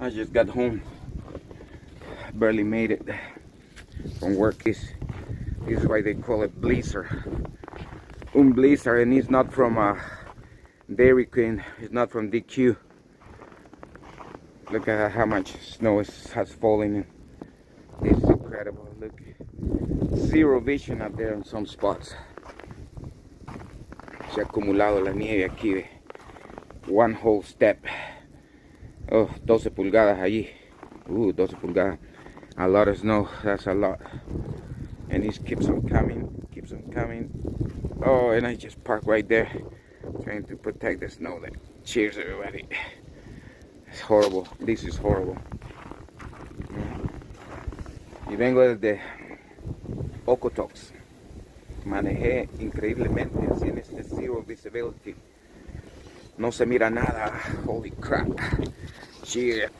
I just got home. Barely made it from work. This is why they call it blizzard. Blizzard, and it's not from Dairy Queen. It's not from DQ. Look at how much snow has fallen. It's incredible. Look, zero vision up there in some spots. Se ha acumulado la nieve aquí de one whole step. Oh, 12 pulgadas allí. 12 pulgadas. A lot of snow. That's a lot. And it keeps on coming. Keeps on coming. Oh, and I just parked right there, trying to protect the snow. Like, cheers, everybody. It's horrible. This is horrible. Y vengo desde Okotoks. Manejé increíblemente así en este zero visibility. No se mira nada. Holy crap. Cheers.